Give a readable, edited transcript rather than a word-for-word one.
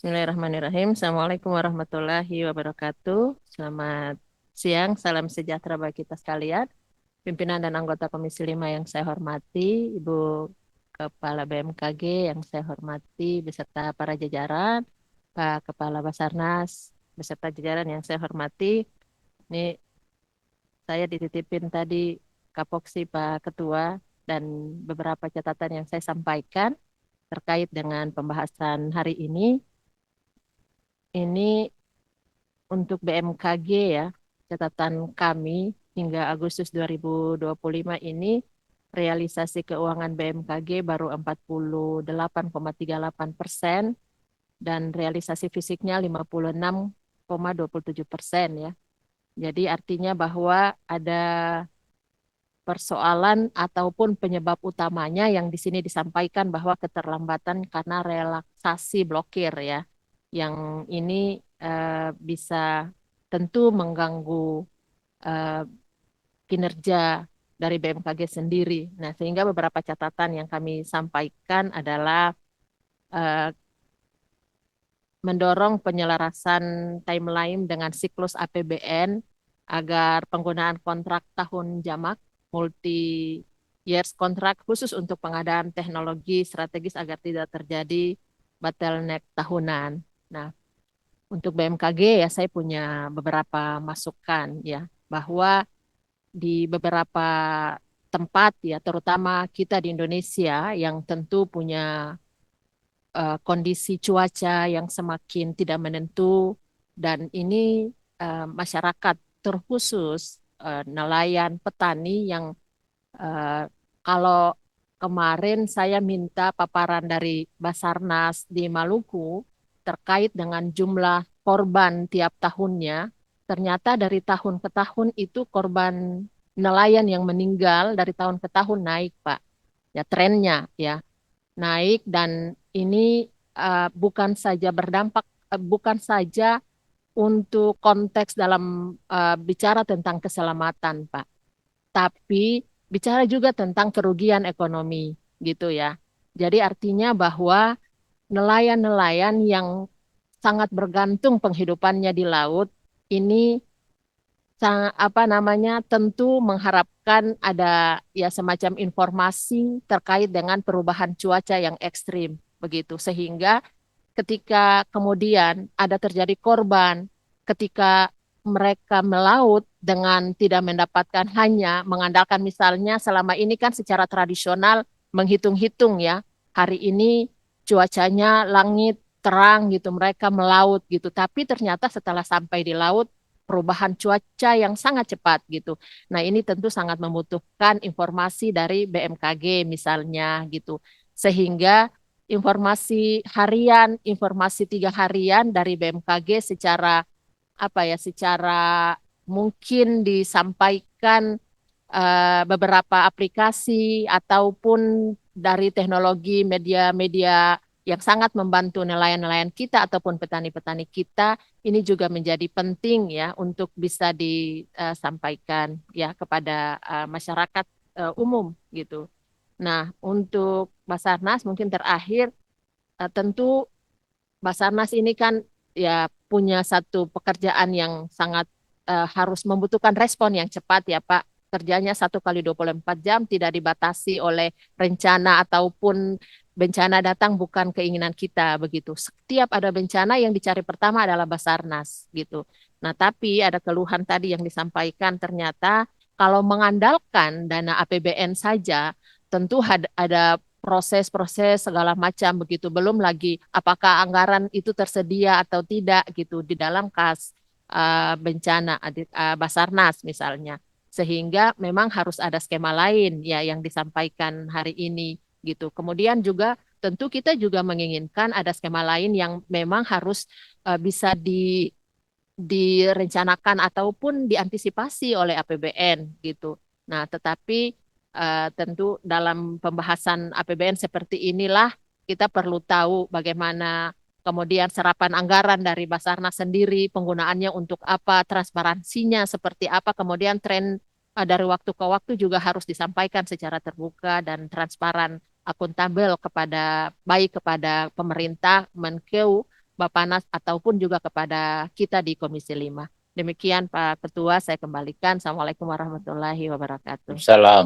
Bismillahirrahmanirrahim. Assalamualaikum warahmatullahi wabarakatuh. Selamat siang, salam sejahtera bagi kita sekalian. Pimpinan dan anggota Komisi 5 yang saya hormati, Ibu Kepala BMKG yang saya hormati, beserta para jajaran, Pak Kepala Basarnas, beserta jajaran yang saya hormati. Ini saya dititipin tadi Kapoksi Pak Ketua dan beberapa catatan yang saya sampaikan terkait dengan pembahasan hari ini. Ini untuk BMKG ya, catatan kami hingga Agustus 2025 ini realisasi keuangan BMKG baru 48,38% dan realisasi fisiknya 56,27% ya. Jadi artinya bahwa ada persoalan ataupun penyebab utamanya yang di sini disampaikan bahwa keterlambatan karena relaksasi blokir ya. Yang ini bisa tentu mengganggu eh, kinerja dari BMKG sendiri. Nah, sehingga beberapa catatan yang kami sampaikan adalah eh, mendorong penyelarasan timeline dengan siklus APBN agar penggunaan kontrak tahun jamak multi years kontrak khusus untuk pengadaan teknologi strategis agar tidak terjadi bottleneck tahunan. Nah, untuk BMKG ya saya punya beberapa masukan ya bahwa di beberapa tempat ya terutama kita di Indonesia yang tentu punya kondisi cuaca yang semakin tidak menentu dan ini masyarakat terkhusus nelayan petani yang eh, kalau kemarin saya minta paparan dari Basarnas di Maluku terkait dengan jumlah korban tiap tahunnya, ternyata dari tahun ke tahun itu korban nelayan yang meninggal dari tahun ke tahun naik, Pak. Ya trennya ya naik dan ini bukan saja berdampak, bukan saja untuk konteks dalam bicara tentang keselamatan, Pak, tapi bicara juga tentang kerugian ekonomi, gitu ya. Jadi artinya bahwa nelayan-nelayan yang sangat bergantung penghidupannya di laut ini apa namanya tentu mengharapkan ada ya semacam informasi terkait dengan perubahan cuaca yang ekstrim begitu sehingga ketika kemudian ada terjadi korban ketika mereka melaut dengan tidak mendapatkan hanya mengandalkan misalnya selama ini kan secara tradisional menghitung-hitung ya hari ini cuacanya langit terang gitu mereka melaut gitu tapi ternyata setelah sampai di laut perubahan cuaca yang sangat cepat gitu. Nah, ini tentu sangat membutuhkan informasi dari BMKG misalnya gitu. Sehingga informasi harian, informasi 3 harian dari BMKG secara apa ya, secara mungkin disampaikan beberapa aplikasi ataupun dari teknologi media-media yang sangat membantu nelayan-nelayan kita ataupun petani-petani kita ini juga menjadi penting ya untuk bisa disampaikan ya kepada masyarakat umum gitu. Nah, untuk Basarnas mungkin terakhir tentu Basarnas ini kan ya punya satu pekerjaan yang sangat harus membutuhkan respon yang cepat ya Pak. Kerjanya 1 kali 24 jam tidak dibatasi oleh rencana ataupun bencana datang bukan keinginan kita begitu. Setiap ada bencana yang dicari pertama adalah Basarnas gitu. Nah, tapi ada keluhan tadi yang disampaikan ternyata kalau mengandalkan dana APBN saja tentu ada proses-proses segala macam begitu. Belum lagi apakah anggaran itu tersedia atau tidak gitu di dalam kas bencana Basarnas misalnya. Sehingga memang harus ada skema lain ya yang disampaikan hari ini gitu. Kemudian juga tentu kita juga menginginkan ada skema lain yang memang harus bisa direncanakan ataupun diantisipasi oleh APBN gitu. Nah, tetapi tentu dalam pembahasan APBN seperti inilah kita perlu tahu bagaimana kemudian serapan anggaran dari Basarnas sendiri, penggunaannya untuk apa, transparansinya seperti apa, kemudian tren dari waktu ke waktu juga harus disampaikan secara terbuka dan transparan, akuntabel kepada baik kepada pemerintah, Menkeu Bapanas ataupun juga kepada kita di Komisi 5. Demikian Pak Ketua, saya kembalikan. Assalamualaikum warahmatullahi wabarakatuh. Salam.